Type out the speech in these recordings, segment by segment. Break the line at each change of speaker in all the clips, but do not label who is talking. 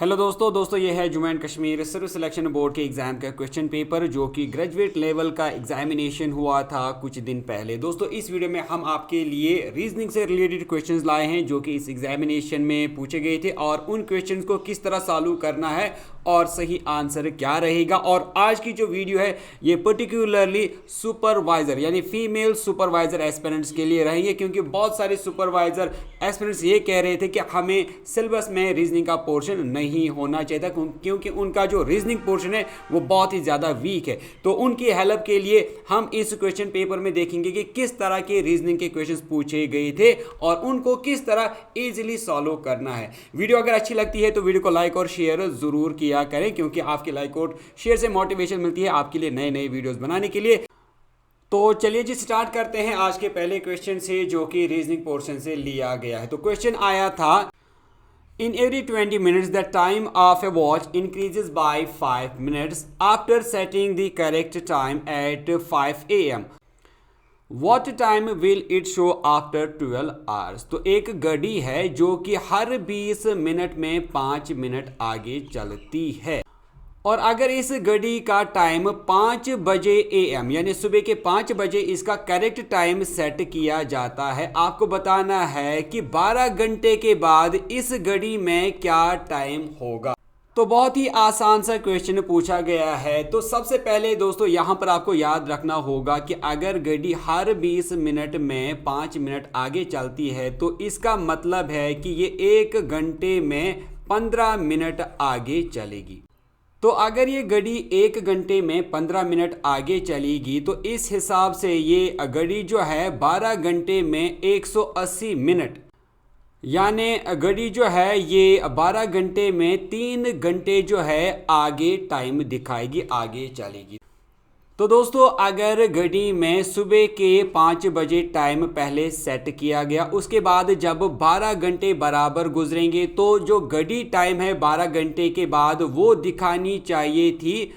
Hello दोस्तों ये है जम्मू एंड कश्मीर सिर्फ सिलेक्शन बोर्ड के एग्ज़ाम का क्वेश्चन पेपर जो कि ग्रेजुएट लेवल का एग्जामिनेशन हुआ था कुछ दिन पहले। दोस्तों इस वीडियो में हम आपके लिए रीजनिंग से रिलेटेड क्वेश्चंस लाए हैं जो कि इस एग्जामिनेशन में पूछे गए थे और उन क्वेश्चंस को किस तरह सॉल्व करना है और सही आंसर क्या रहेगा। और आज की जो वीडियो है ये पर्टिकुलरली सुपरवाइजर यानी फीमेल सुपरवाइजर एस्पिरेंट्स के लिए रहेंगे, क्योंकि बहुत सारे सुपरवाइजर एस्पिरेंट्स ये कह रहे थे कि हमें सिलेबस में रीजनिंग का पोर्शन नहीं होना चाहिए था क्योंकि उनका जो रीजनिंग पोर्शन है वो बहुत ही ज़्यादा वीक है। तो उनकी हेल्प के लिए हम इस क्वेश्चन पेपर में देखेंगे कि किस तरह के रीजनिंग के क्वेश्चंस पूछे गए थे और उनको किस तरह इजीली सॉल्व करना है। वीडियो अगर अच्छी लगती है तो वीडियो को लाइक और शेयर जरूर किया करें, क्योंकि आपके लाइक और शेयर से मोटिवेशन मिलती है आपके लिए नए नए वीडियोस बनाने के लिए। तो चलिए जी स्टार्ट करते हैं आज के पहले क्वेश्चन से जो कि रीजनिंग पोर्शन से लिया गया है। तो क्वेश्चन आया था, In every 20 minutes, the time of a watch increases by 5 minutes after setting the correct time at 5 a.m. What time will it show after 12 hours? तो एक घड़ी है जो कि हर 20 मिनट में 5 मिनट आगे चलती है, और अगर इस घड़ी का टाइम 5 बजे AM यानी सुबह के 5 बजे इसका करेक्ट टाइम सेट किया जाता है, आपको बताना है कि 12 घंटे के बाद इस घड़ी में क्या टाइम होगा। तो बहुत ही आसान सा क्वेश्चन पूछा गया है। तो सबसे पहले दोस्तों यहाँ पर आपको याद रखना होगा कि अगर घड़ी हर 20 मिनट में 5 मिनट आगे चलती है तो इसका मतलब है कि ये 1 घंटे में 15 मिनट आगे चलेगी। तो अगर ये घड़ी 1 घंटे में 15 मिनट आगे चलेगी तो इस हिसाब से ये घड़ी जो है 12 घंटे में 180 मिनट, यानी घड़ी जो है ये 12 घंटे में 3 घंटे जो है आगे टाइम दिखाएगी, आगे चलेगी। तो दोस्तों अगर घड़ी में सुबह के 5 बजे टाइम पहले सेट किया गया, उसके बाद जब 12 घंटे बराबर गुजरेंगे तो जो घड़ी टाइम है 12 घंटे के बाद वो दिखानी चाहिए थी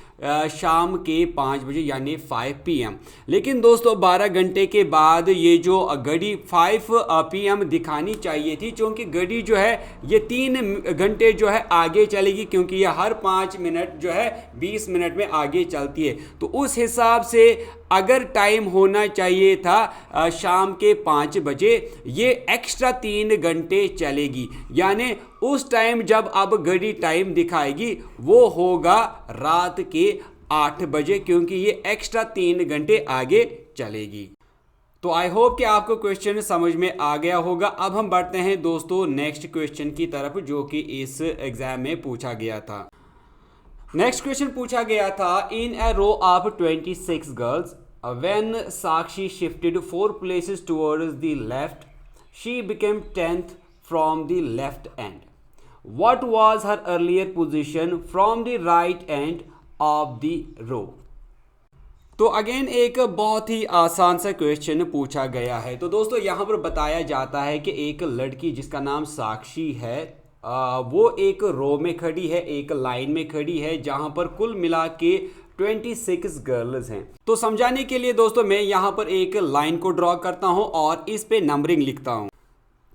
शाम के 5 बजे यानी 5 PM। लेकिन दोस्तों 12 घंटे के बाद ये जो घड़ी 5 PM दिखानी चाहिए थी, क्योंकि घड़ी जो है ये 3 घंटे जो है आगे चलेगी, क्योंकि ये हर 5 मिनट जो है 20 मिनट में आगे चलती है। तो उस हिसाब से अगर टाइम होना चाहिए था शाम के 5 बजे, ये एक्स्ट्रा 3 घंटे चलेगी, यानी उस टाइम जब अब घड़ी टाइम दिखाएगी वो होगा रात के 8 बजे, क्योंकि ये एक्स्ट्रा 3 घंटे आगे चलेगी। तो आई होप कि आपको क्वेश्चन समझ में आ गया होगा। अब हम बढ़ते हैं दोस्तों नेक्स्ट क्वेश्चन की तरफ जो कि इस एग्जाम में पूछा गया था। नेक्स्ट क्वेश्चन पूछा गया था, in a row of 26 girls when Sakshi shifted 4 places towards the left she became 10th from the left end. What was her earlier position from the right end of the row? तो again एक बहुत ही आसान सा question पूछा गया है। तो दोस्तों यहाँ पर बताया जाता है कि एक लड़की जिसका नाम साक्षी है वो एक रो में खड़ी है, एक लाइन में खड़ी है जहां पर कुल मिला के 26 गर्ल्स हैं। तो समझाने के लिए दोस्तों मैं यहां पर एक लाइन को ड्रॉ करता हूं और इस पे नंबरिंग लिखता हूं।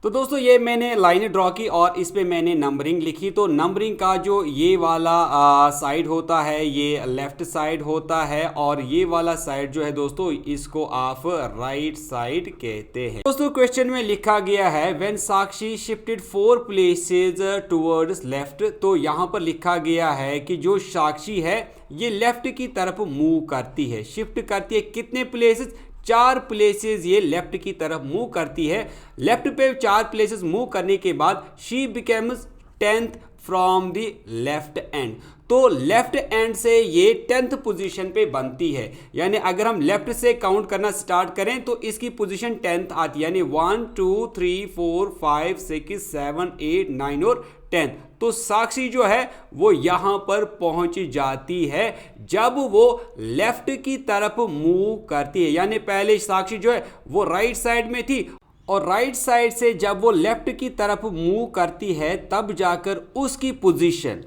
तो दोस्तों ये मैंने लाइन ड्रॉ की और इस पे मैंने नंबरिंग लिखी। तो नंबरिंग का जो ये वाला साइड होता है ये लेफ्ट साइड होता है, और ये वाला साइड जो है दोस्तों इसको आप राइट साइड कहते हैं। दोस्तों क्वेश्चन में लिखा गया है when Sakshi shifted 4 places towards left. तो यहाँ पर लिखा गया है कि जो साक्षी है ये लेफ्ट की तरफ मूव करती है, शिफ्ट करती है। कितने प्लेसेस? 4 प्लेसेस ये लेफ्ट की तरफ मूव करती है। लेफ्ट पे 4 प्लेसेस मूव करने के बाद she becomes 10th from the left and. तो लेफ्ट एंड से ये 10th पोजीशन पे बनती है, यानी अगर हम लेफ्ट से काउंट करना स्टार्ट करें तो इसकी पोजीशन 10th आती है, यानी 1 2 3 4 5 6 7 8 9 और 10। तो साक्षी जो है वो यहां पर पहुंच जाती है जब वो लेफ्ट की तरफ मूव करती है, यानी पहले साक्षी जो है वो राइट साइड में थी और राइट साइड से जब वो लेफ्ट की तरफ मूव करती है तब जाकर उसकी पोजीशन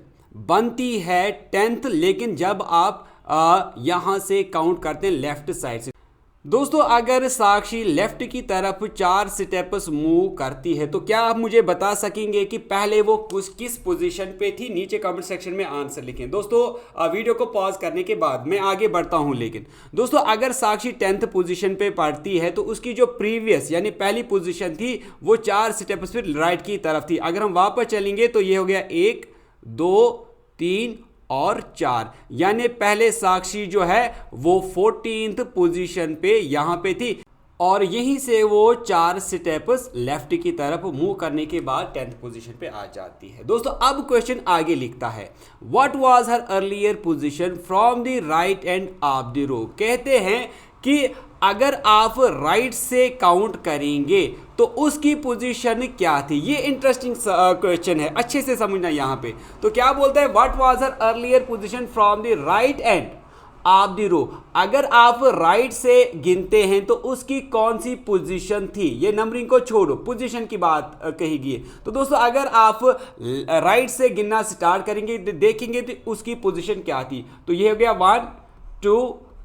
बनती है 10th। लेकिन जब आप यहां से काउंट करते हैं लेफ्ट साइड से, दोस्तों अगर साक्षी लेफ्ट की तरफ 4 स्टेप्स मूव करती है तो क्या आप मुझे बता सकेंगे कि पहले वो किस पोजीशन पे थी? नीचे कमेंट सेक्शन में आंसर लिखें। दोस्तों वीडियो को पॉज करने के बाद मैं आगे बढ़ता हूं, लेकिन दोस्तों अगर साक्षी 10th पोजीशन पे पढ़ती है तो उसकी जो प्रीवियस यानी पहली पोजीशन थी वो 4 स्टेप्स फिर राइट की तरफ थी। अगर हम वापस चलेंगे तो ये हो गया 1 2 3 और 4, यानी पहले साक्षी जो है वो 14th पोजीशन पे यहां पे थी और यहीं से वो 4 स्टेप्स लेफ्ट की तरफ मूव करने के बाद 10th पोजीशन पे आ जाती है। दोस्तों अब क्वेश्चन आगे लिखता है, what was her earlier position from the right end of the row. कहते हैं कि अगर आप राइट से काउंट करेंगे तो उसकी पोजीशन क्या थी। ये इंटरेस्टिंग क्वेश्चन है, अच्छे से समझना यहाँ पे। तो क्या बोलता है, what was her earlier position from the right end of the row. अगर आप राइट से गिनते हैं तो उसकी कौन सी पोजीशन थी। ये नंबरिंग को छोड़ो, पोजीशन की बात कही गई है। तो दोस्तों अगर आप राइट से गिनना स्टार्ट करेंगे देखेंगे तो उसकी पोजीशन क्या थी। तो ये हो गया 1 2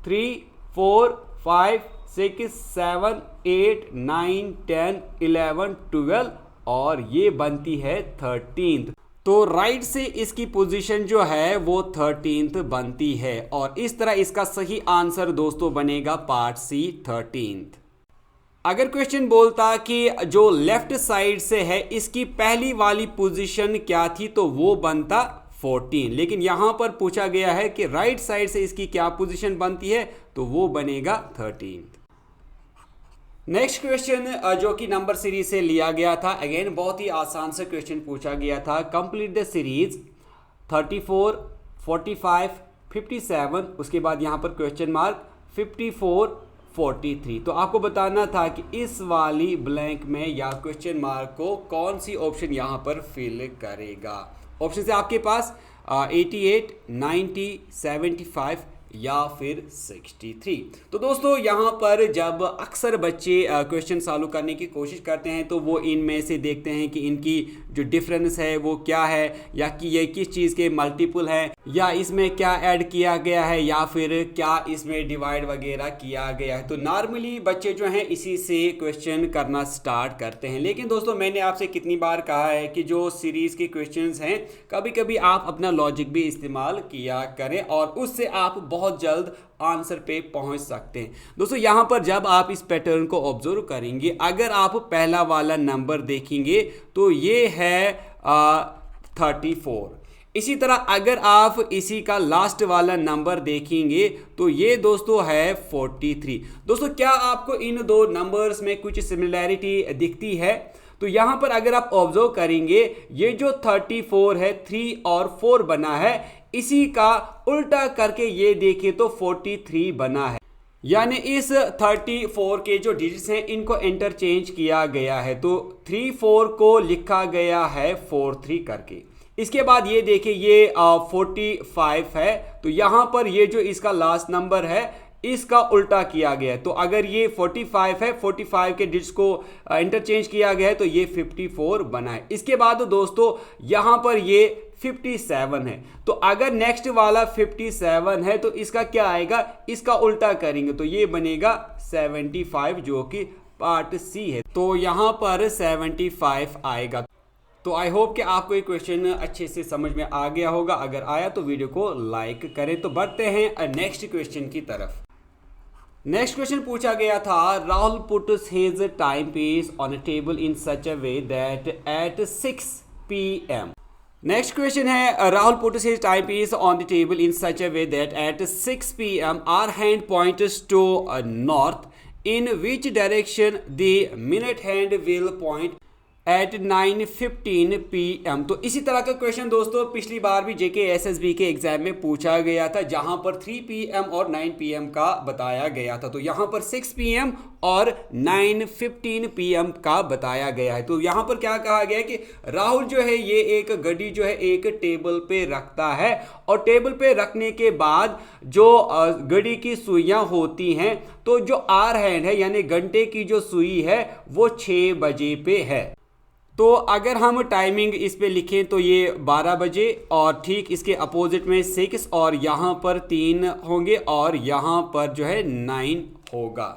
3 4 5 6 7 8 9 10 11 12 और ये बनती है 13th। तो राइट से इसकी पोजीशन जो है वो 13th बनती है और इस तरह इसका सही आंसर दोस्तों बनेगा पार्ट सी 13th। अगर क्वेश्चन बोलता कि जो लेफ्ट साइड से है इसकी पहली वाली पोजीशन क्या थी तो वो बनता 14, लेकिन यहां पर पूछा गया है कि राइट साइड से इसकी क्या पोजीशन बनती है तो वो बनेगा 13th। नेक्स्ट क्वेश्चन जो कि नंबर सीरीज से लिया गया था, अगेन बहुत ही आसान से क्वेश्चन पूछा गया था। कंप्लीट द सीरीज 34 45 57, उसके बाद यहां पर क्वेश्चन मार्क 54 43। तो आपको बताना था कि इस वाली ब्लैंक में या क्वेश्चन मार्क को कौन सी ऑप्शन यहां पर फिल करेगा। ऑप्शन है आपके पास 88 90 75 या फिर 63। तो दोस्तों यहाँ पर जब अक्सर बच्चे क्वेश्चन सॉल्व करने की कोशिश करते हैं तो वो इनमें से देखते हैं कि इनकी जो डिफरेंस है वो क्या है, या कि ये किस चीज़ के मल्टीपल हैं, या इसमें क्या ऐड किया गया है, या फिर क्या इसमें डिवाइड वगैरह किया गया है। तो नॉर्मली बच्चे जो हैं इसी से क्वेश्चन करना स्टार्ट करते हैं। लेकिन दोस्तों मैंने आपसे कितनी बार कहा है कि जो सीरीज़ के क्वेश्चंस हैं कभी कभी आप अपना लॉजिक भी इस्तेमाल किया करें और उससे आप बहुत जल्द आंसर पे पहुंच सकते हैं। दोस्तों यहां पर जब आप इस पैटर्न को ऑब्जर्व करेंगे, अगर आप पहला वाला नंबर देखेंगे तो ये है 34। इसी तरह अगर आप इसी का लास्ट वाला नंबर देखेंगे तो ये दोस्तों है 43। दोस्तों क्या आपको इन दो नंबर्स में कुछ सिमिलैरिटी दिखती है? तो यहां पर अगर आप ऑब्जर्व करेंगे ये जो 34 है 3 और 4 बना है, इसी का उल्टा करके ये देखें तो 43 बना है। यानी इस 34 के जो डिजिट्स हैं इनको इंटरचेंज किया गया है। तो 34 को लिखा गया है 43 करके। इसके बाद ये देखिए ये 45 है, तो यहां पर ये जो इसका लास्ट नंबर है इसका उल्टा किया गया है। तो अगर ये 45 है, 45 के डिजिट्स को इंटरचेंज किया गया है तो ये 54 बना है। इसके बाद दोस्तों यहां पर ये 57 है, तो अगर नेक्स्ट वाला 57 है तो इसका क्या आएगा, इसका उल्टा करेंगे तो ये बनेगा 75 जो कि पार्ट सी है। तो यहां पर 75 आएगा। तो आई होप कि आपको ये क्वेश्चन अच्छे से समझ में आ गया होगा। अगर आया तो वीडियो को लाइक करें। तो बढ़ते हैं नेक्स्ट क्वेश्चन की तरफ। नेक्स्ट क्वेश्चन पूछा गया था, Rahul puts his time piece on a table in such a way that at 6 PM। Next question है, Rahul puts his time piece on the table in such a way that at 6 PM hour hand points to north, in which direction the minute hand will point at 9:15 PM। तो इसी तरह का question दोस्तों पिछली बार भी जेके SSB के exam में पूछा गया था, जहां पर 3 PM और 9 PM का बताया गया था। तो यहां पर 6 PM और 9:15 PM का बताया गया है। तो यहां पर क्या कहा गया है कि राहुल जो है ये एक घड़ी जो है एक टेबल पे रखता है, और टेबल पे रखने के बाद जो घड़ी की सुइयां होती हैं, तो जो आवर हैंड है यानी घंटे की जो सुई है वो 6 बजे पे है। तो अगर हम टाइमिंग इस पे लिखें तो ये 12 बजे, और ठीक इसके अपोजिट में 6 और यहाँ पर 3 होंगे और यहाँ पर जो है 9 होगा।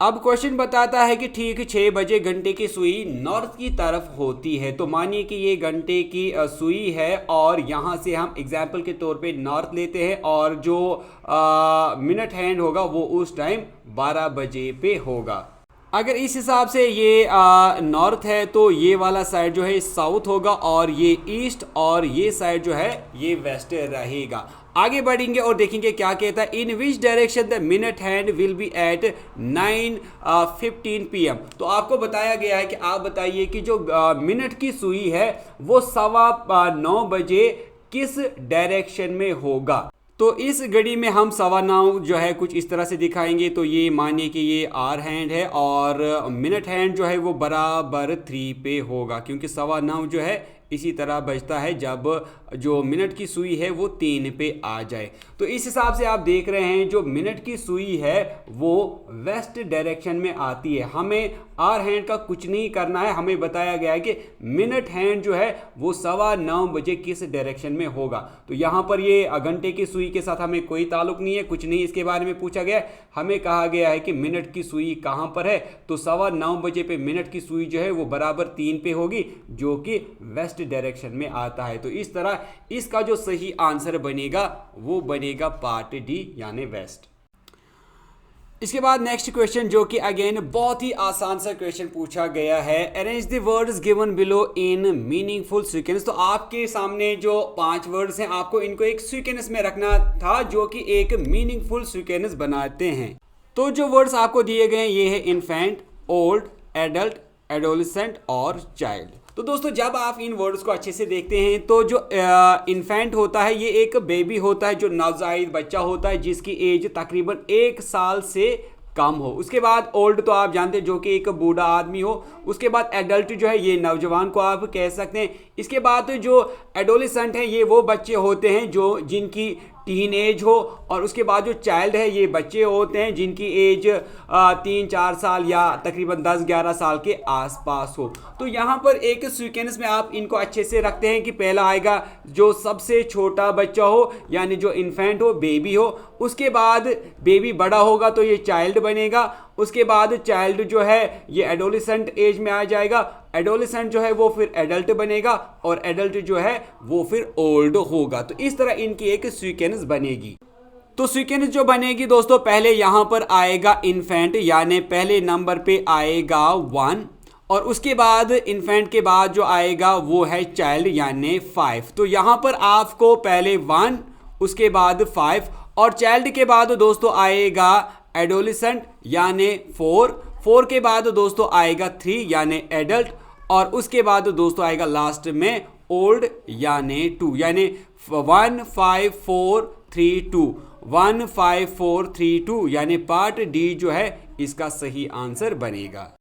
अब क्वेश्चन बताता है कि ठीक 6 बजे घंटे की सुई नॉर्थ की तरफ होती है। तो मानिए कि ये घंटे की सुई है और यहाँ से हम एग्जाम्पल के तौर पे नॉर्थ लेते हैं और जो मिनट हैंड होगा वो उस टाइम 12 बजे पे होगा। अगर इस हिसाब से ये नॉर्थ है तो ये वाला साइड जो है साउथ होगा और ये ईस्ट और ये साइड जो है ये वेस्ट रहेगा। आगे बढ़ेंगे और देखेंगे क्या कहता है। In which direction the minute hand will be at 9:15 PM। तो आपको बताया गया है कि आप बताइए कि जो मिनट की सुई है वो 9:15 बजे किस डायरेक्शन में होगा। तो इस घड़ी में हम 9:15 जो है कुछ इस तरह से दिखाएंगे। तो ये मानिए कि ये आर हैंड है और मिनट हैंड जो है वो बराबर 3 पे होगा, क्योंकि 9:15 जो है इसी तरह बजता है जब जो मिनट की सुई है वो 3 पे आ जाए। तो इस हिसाब से आप देख रहे हैं जो मिनट की सुई है वो वेस्ट डायरेक्शन में आती है। हमें आर हैंड का कुछ नहीं करना है, हमें बताया गया है कि मिनट हैंड जो है वो 9:15 बजे किस डायरेक्शन में होगा। तो यहाँ पर ये घंटे की सुई के साथ हमें कोई ताल्लुक नहीं है, कुछ नहीं इसके बारे में पूछा गया है। हमें कहा गया है कि मिनट की सुई कहाँ पर है, तो 9:15 बजे पे मिनट की सुई जो है वो बराबर 3 पे होगी जो कि वेस्ट डायरेक्शन में आता है। तो इस तरह इसका जो सही आंसर बनेगा वो बनेगा पार्ट डी यानी वेस्ट। इसके बाद नेक्स्ट क्वेश्चन जो कि अगेन बहुत ही आसान सा क्वेश्चन पूछा गया है। Arrange the words given below in meaningful sequence. तो आपके सामने जो 5 वर्ड्स हैं आपको इनको एक सीक्वेंस में रखना था जो कि एक मीनिंगफुल सीक्वेंस बनाते हैं। तो जो वर्ड्स आपको दिए गए हैं ये है इन्फेंट, ओल्ड, एडल्ट, एडोलेसेंट और चाइल्ड। तो दोस्तों जब आप इन वर्ड्स को अच्छे से देखते हैं तो जो इन्फेंट होता है ये एक बेबी होता है, जो नवजायद बच्चा होता है जिसकी एज तकरीबन 1 साल से कम हो। उसके बाद ओल्ड तो आप जानते हैं जो कि एक बूढ़ा आदमी हो। उसके बाद एडल्ट जो है ये नौजवान को आप कह सकते हैं। इसके बाद जो एडोलेसेंट है ये वो बच्चे होते हैं जो जिनकी टीन एज हो। और उसके बाद जो चाइल्ड है ये बच्चे होते हैं जिनकी एज 3-4 साल या तकरीबन 10-11 साल के आसपास हो। तो यहाँ पर एक सीक्वेंस में आप इनको अच्छे से रखते हैं कि पहला आएगा जो सबसे छोटा बच्चा हो यानी जो इन्फेंट हो, बेबी हो। उसके बाद बेबी बड़ा होगा तो ये चाइल्ड बनेगा। उसके बाद चाइल्ड जो है ये एडोलेसेंट एज में आ जाएगा। एडोलेसेंट जो है वो फिर एडल्ट बनेगा और एडल्ट जो है वो फिर ओल्ड होगा। तो इस तरह इनकी एक सीक्वेंस बनेगी। तो सीक्वेंस जो बनेगी दोस्तों पहले यहाँ पर आएगा इन्फेंट यानी पहले नंबर पे आएगा 1 और उसके बाद इन्फेंट के बाद जो आएगा वो है चाइल्ड यानी 5। तो यहाँ पर आपको पहले 1 उसके बाद 5 और चाइल्ड के बाद दोस्तों आएगा एडोलेसेंट यानी 4 के बाद दोस्तों आएगा 3 यानी एडल्ट और उसके बाद दोस्तों आएगा लास्ट में ओल्ड यानी 2 यानी 1 5 4 3 2 1 5 4 3 2 यानी पार्ट डी जो है इसका सही आंसर बनेगा।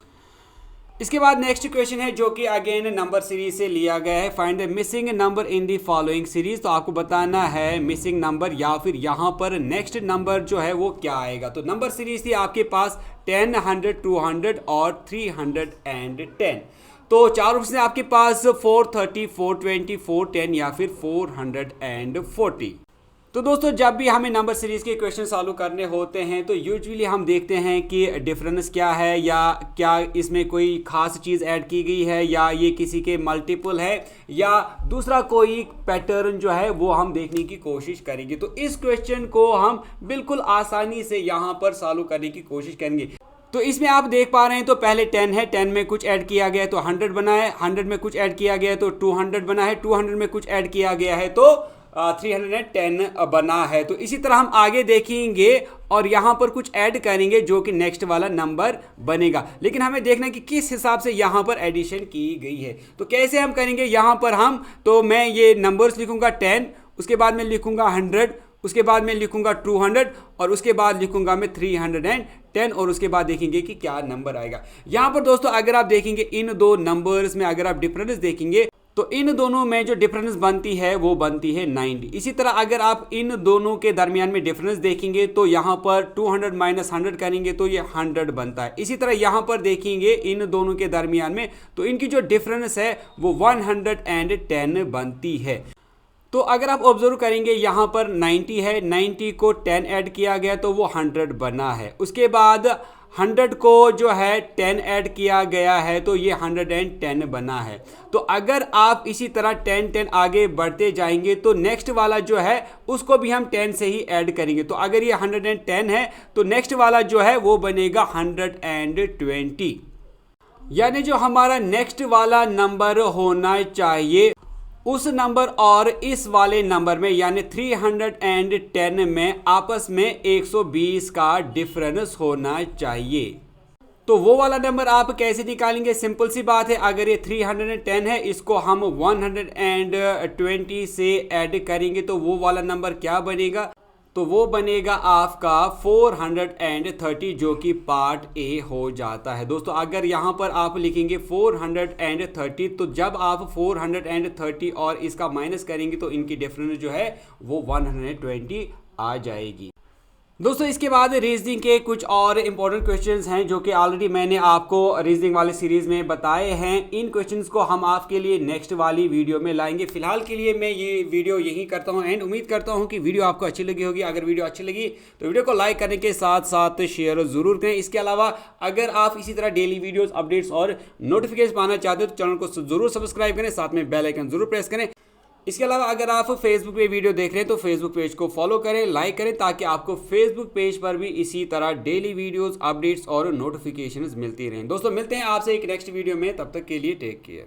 इसके बाद नेक्स्ट क्वेश्चन है जो कि अगेन नंबर सीरीज से लिया गया है। Find the missing number in the following series. तो आपको बताना है मिसिंग नंबर या फिर यहाँ पर नेक्स्ट नंबर जो है वो क्या आएगा। तो नंबर सीरीज थी आपके पास 10, 100, 200 और 310। तो 4 ऑप्शन है आपके पास 430, 420, 410 या फिर 440। तो दोस्तों जब भी हमें नंबर सीरीज के क्वेश्चन सॉल्व करने होते हैं तो यूजुअली हम देखते हैं कि डिफरेंस क्या है या क्या इसमें कोई खास चीज़ ऐड की गई है या ये किसी के मल्टीपल है या दूसरा कोई पैटर्न जो है वो हम देखने की कोशिश करेंगे। तो इस क्वेश्चन को हम बिल्कुल आसानी से यहाँ पर सॉल्व करने की कोशिश करेंगे। तो इसमें आप देख पा रहे हैं तो पहले 10 है, 10 में कुछ ऐड किया गया है तो 100 बना है, 100 में कुछ ऐड किया गया है तो 200 बना है, 200 में कुछ ऐड किया गया है तो 310 बना है। तो इसी तरह हम आगे देखेंगे और यहाँ पर कुछ ऐड करेंगे जो कि नेक्स्ट वाला नंबर बनेगा। लेकिन हमें देखना है कि किस हिसाब से यहाँ पर एडिशन की गई है। तो कैसे हम करेंगे यहाँ पर हम तो मैं ये नंबर्स लिखूंगा 10, उसके बाद मैं लिखूंगा 100, उसके बाद मैं लिखूंगा 200 और उसके बाद लिखूंगा मैं 310 और उसके बाद देखेंगे कि क्या नंबर आएगा। यहाँ पर दोस्तों अगर आप देखेंगे इन दो नंबर्स में अगर आप डिफरेंस देखेंगे तो इन दोनों में जो डिफरेंस बनती है वो बनती है 90। इसी तरह अगर आप इन दोनों के दरमियान में डिफरेंस देखेंगे तो यहाँ पर 200 माइनस 100 करेंगे तो ये 100 बनता है। इसी तरह यहाँ पर देखेंगे इन दोनों के दरमियान में तो इनकी जो डिफरेंस है वो 110 बनती है। तो अगर आप ऑब्जर्व करेंगे यहाँ पर 90 है, 90 को 10 ऐड किया गया तो वो 100 बना है। उसके बाद 100 को जो है 10 ऐड किया गया है तो ये 110 बना है। तो अगर आप इसी तरह 10 आगे बढ़ते जाएंगे तो नेक्स्ट वाला जो है उसको भी हम 10 से ही ऐड करेंगे। तो अगर ये 110 है तो नेक्स्ट वाला जो है वो बनेगा 120, यानी जो हमारा नेक्स्ट वाला नंबर होना चाहिए उस नंबर और इस वाले नंबर में यानी 310 में आपस में 120 का डिफरेंस होना चाहिए। तो वो वाला नंबर आप कैसे निकालेंगे? सिंपल सी बात है, अगर ये 310 है इसको हम 120 से ऐड करेंगे तो वो वाला नंबर क्या बनेगा? तो वो बनेगा आपका 430, जो कि पार्ट ए हो जाता है। दोस्तों अगर यहाँ पर आप लिखेंगे 430 तो जब आप 430 और इसका माइनस करेंगे तो इनकी डिफरेंस जो है वो 120 आ जाएगी। दोस्तों इसके बाद रीजनिंग के कुछ और इंपॉर्टेंट क्वेश्चंस हैं जो कि ऑलरेडी मैंने आपको रीजनिंग वाले सीरीज में बताए हैं। इन क्वेश्चंस को हम आपके लिए नेक्स्ट वाली वीडियो में लाएंगे। फिलहाल के लिए मैं ये वीडियो यही करता हूं एंड उम्मीद करता हूं कि वीडियो आपको अच्छी लगी होगी। अगर वीडियो अच्छी लगी तो वीडियो को लाइक करने के साथ साथ शेयर जरूर करें। इसके अलावा अगर आप इसी तरह डेली वीडियोज अपडेट्स और नोटिफिकेशन पाना चाहते हो तो चैनल को जरूर सब्सक्राइब करें, साथ में बेल आइकन जरूर प्रेस करें। इसके अलावा अगर आप फेसबुक पे वीडियो देख रहे हैं तो फेसबुक पेज को फॉलो करें, लाइक करें, ताकि आपको फेसबुक पेज पर भी इसी तरह डेली वीडियोस, अपडेट्स और नोटिफिकेशंस मिलती रहें। दोस्तों मिलते हैं आपसे एक नेक्स्ट वीडियो में, तब तक के लिए टेक केयर।